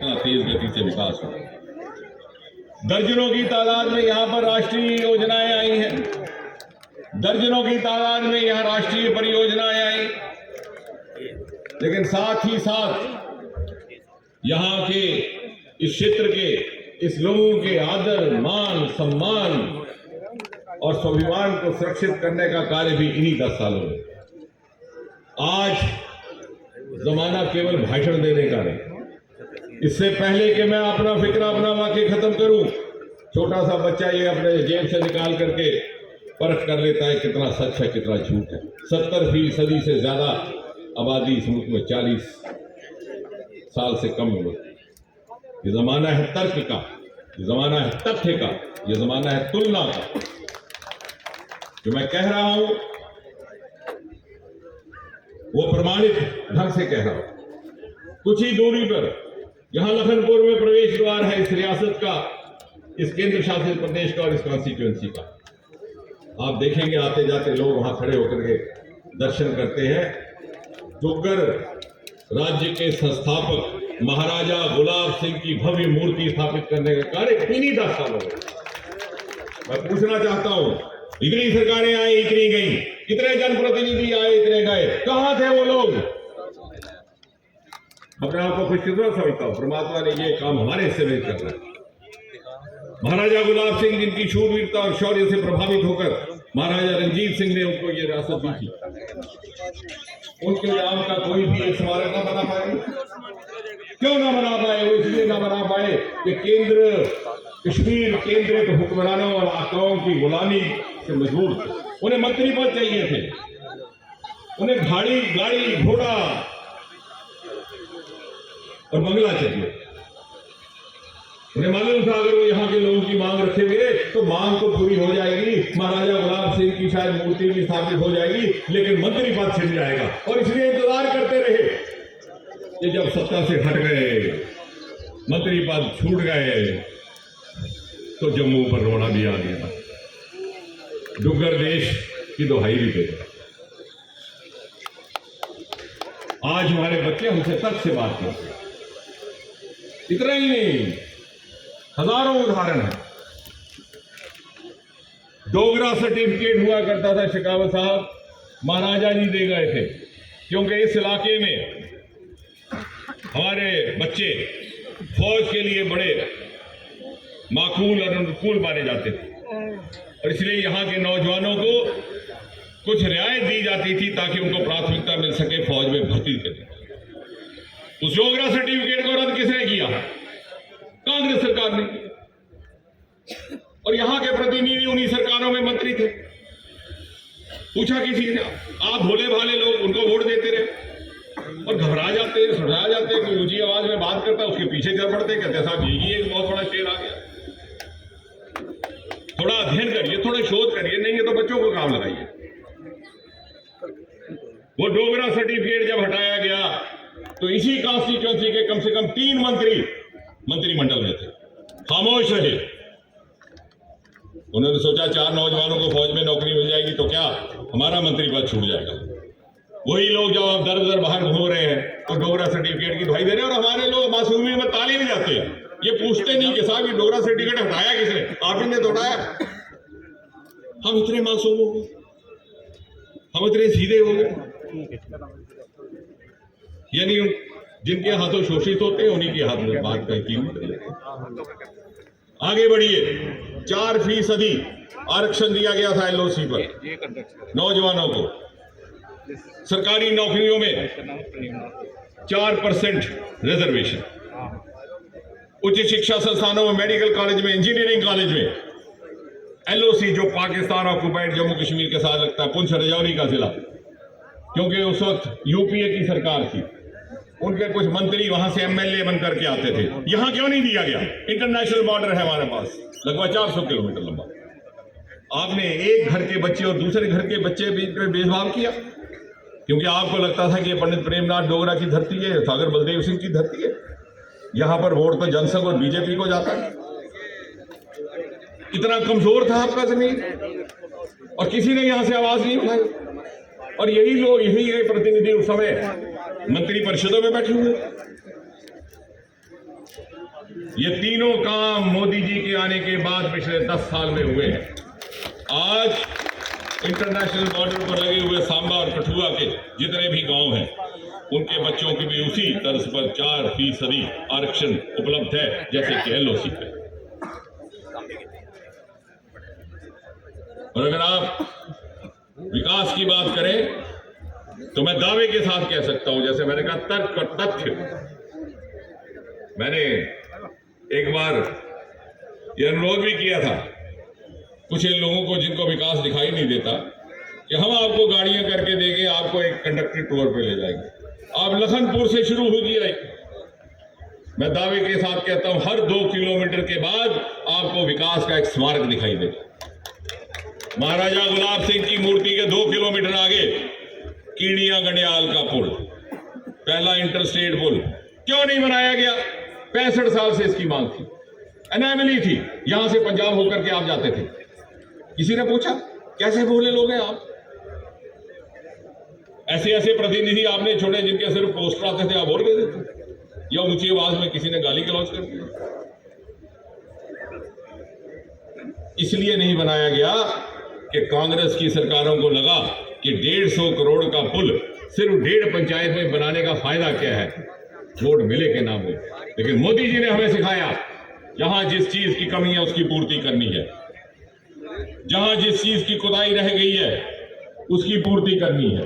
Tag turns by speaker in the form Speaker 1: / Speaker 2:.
Speaker 1: तेज गति से विकास हो। दर्जनों की तादाद में यहाँ पर राष्ट्रीय योजनाएं आई हैं, दर्जनों की तादाद में यहाँ राष्ट्रीय परियोजनाएं आई, लेकिन साथ ही साथ यहाँ के इस क्षेत्र के इस लोगों के आदर मान सम्मान और स्वाभिमान को सुरक्षित करने का कार्य भी इन्हीं 10 सालों में। आज जमाना केवल भाषण देने का नहीं, इससे पहले कि मैं अपना फिक्र अपना वाक्य खत्म करूं, छोटा सा बच्चा ये अपने जेब से निकाल करके परख कर लेता है कितना सच है कितना झूठ है। 70% से ज्यादा आबादी इस मुल्क में 40 साल से कम उम्र। ये जमाना है तर्क का, ये जमाना है तथ्य का, ये जमाना है तुलना का। जो मैं कह रहा हूं वो प्रमाणित ढंग से कह रहा हूं। कुछ ही दूरी पर यहां लखनपुर में प्रवेश द्वार है इस रियासत का, इस केंद्र शासित प्रदेश का और इस कॉन्स्टिट्यूएंसी का। आप देखेंगे आते जाते लोग वहां खड़े होकर के दर्शन करते हैं। डुग्गर राज्य के संस्थापक महाराजा गुलाब सिंह की भव्य मूर्ति स्थापित करने का कार्य इन्हीं 10 सालों में। मैं पूछना चाहता हूं, इतनी सरकारें आई इतनी गई, कितने जनप्रतिनिधि आए इतने गए, कहां थे वो लोग? अपने आप को खुशकिस्मत समझता हूं, परमात्मा ने ये काम हमारे हिस्से में करना है। महाराजा गुलाब सिंह जिनकी शूरवीरता और शौर्य से प्रभावित होकर महाराजा रंजीत सिंह ने उनको ये रियासत दी थी, उनके नाम का कोई भी एक स्मारक ना बना पाए। क्यों ना बना पाए? वो इसलिए ना बना पाए कि केंद्र कश्मीर केंद्रित हुक्मरानों और आकाओं की गुलामी से मजबूर थे। उन्हें मंत्री पद चाहिए थे, उन्हें गाड़ी गाड़ी घोड़ा और बंगला चाहिए। उन्हें मालूम था अगर वो यहाँ के लोगों की मांग रखेंगे तो मांग तो पूरी हो जाएगी, महाराजा गुलाब सिंह की शायद मूर्ति भी स्थापित हो जाएगी, लेकिन मंत्री पद छिन जाएगा। और इसलिए इंतजार करते रहे कि जब सत्ता से हट गए, मंत्री पद छूट गए, तो जम्मू पर रोना भी आ गया, डुग्गर देश की दोहाई भी दे। आज हमारे बच्चे हमसे तक से बात करते हैं। इतना ही नहीं, हजारों उदाहरण है। डोगरा सर्टिफिकेट हुआ करता था, शेखावत साहब महाराजा जी दे गए थे, क्योंकि इस इलाके में हमारे बच्चे फौज के लिए बड़े माकूल और अनुकूल माने जाते थे, और इसलिए यहाँ के नौजवानों को कुछ रियायत दी जाती थी ताकि उनको प्राथमिकता मिल सके फौज में भर्ती करने। उस डोगरा सर्टिफिकेट को रद्द किसने किया? कांग्रेस सरकार ने। और यहां के प्रतिनिधि उन्हीं सरकारों में मंत्री थे। पूछा किसी ने? आप भोले भाले लोग उनको वोट देते रहे और घबरा जाते, सुझा जाते कि ऊंची आवाज में बात करता, उसके पीछे चल पड़ते, कहते साहब ये एक बहुत बड़ा शेर आ गया। थोड़ा अध्ययन करिए, थोड़ा शोध करिए, नहीं है तो बच्चों को काम लगाइए। वो डोगरा सर्टिफिकेट जब हटाया गया तो इसी कॉन्स्टिट्यूएंसी के कम से कम 3 मंत्री मंत्रिमंडल में थे, खामोश रहे। उन्होंने सोचा 4 नौजवानों को फौज में नौकरी मिल जाएगी तो क्या हमारा मंत्री पद छूट जाएगा। वही लोग जब अब दर दर बाहर घूम रहे हैं तो डोगरा सर्टिफिकेट की दुहाई दे रहे हैं, और हमारे लोग मासूमी में ताली भी जाते हैं। ये पूछते नहीं कि साहब ये डोगरा सर्टिफिकेट हटाया किसने? आप ही ने तो हटाया। हम इतने मासूम हो गए, हम इतने सीधे हो गए। यानी जिनके हाथों शोषित होते हैं उन्हीं के हाथ में बात का कीमत। आगे बढ़िए, 4% आरक्षण दिया गया था एलओसी पर नौजवानों को। सरकारी नौकरियों में 4% रिजर्वेशन। उच्च शिक्षा संस्थानों में, मेडिकल कॉलेज में, इंजीनियरिंग कॉलेज में एलओसी जो पाकिस्तान ऑक्युपाइड जम्मू कश्मीर के साथ लगता है, पुंछ राजौरी का जिला, क्योंकि उस वक्त यूपीए की सरकार थी, उनके कुछ मंत्री वहां से एमएलए बन करके आते थे। यहां क्यों नहीं दिया गया? इंटरनेशनल बॉर्डर है हमारे पास, लगभग 400 किलोमीटर लंबा। आपने एक घर के बच्चे और दूसरे घर के बच्चे बीच में भेदभाव किया, क्योंकि आपको लगता था कि पंडित प्रेमनाथ डोगरा की धरती है, सागर बलदेव सिंह की धरती है, यहां पर वोट तो जनसंघ और बीजेपी को जाता है। इतना कमजोर था आपका जमीन, और किसी ने यहां से आवाज नहीं उठाई। और यही लोग, यही प्रतिनिधि उस समय मंत्री परिषदों में बैठे हुए। ये तीनों काम मोदी जी के आने के बाद पिछले 10 साल में हुए हैं। आज इंटरनेशनल बॉर्डर पर लगे हुए सांबा और कठुआ के जितने भी गांव हैं, उनके बच्चों की भी उसी तर्ज पर 4% आरक्षण उपलब्ध है जैसे कि एलओसी पे। और अगर आप विकास की बात करें तो मैं दावे के साथ कह सकता हूं, जैसे मैंने कहा तर्क और तथ्य। मैंने एक बार यह अनुरोध भी किया था कुछ इन लोगों को जिनको विकास दिखाई नहीं देता कि हम आपको गाड़ियां करके देंगे, आपको एक कंडक्टर टूर पे ले जाएंगे, आप लखनपुर से शुरू हो जाइए। मैं दावे के साथ कहता हूं हर 2 किलोमीटर के बाद आपको विकास का एक स्मारक दिखाई देगा। महाराजा गुलाब सिंह की मूर्ति के 2 किलोमीटर आगे कीड़िया गंडियाल का पुल, पहला इंटरस्टेट पुल क्यों नहीं बनाया गया? 65 साल से इसकी मांग थी, एनामली थी। यहां से पंजाब होकर के आप जाते थे, किसी ने पूछा कैसे भोले लोग हैं आप? ऐसे ऐसे प्रतिनिधि आपने छोड़े जिनके सिर्फ पोस्टर आते थे, आप वोट दे देते, या ऊंची आवाज में किसी ने गाली गलौज कर दिया। इसलिए नहीं बनाया गया कि कांग्रेस की सरकारों को लगा कि 150 करोड़ का पुल सिर्फ 1.5 पंचायत में बनाने का फायदा क्या है, वोट मिले के नाम में। लेकिन मोदी जी ने हमें सिखाया जहां जिस चीज की कमी है उसकी पूर्ति करनी है, जहां जिस चीज की कोताही रह गई है उसकी पूर्ति करनी है।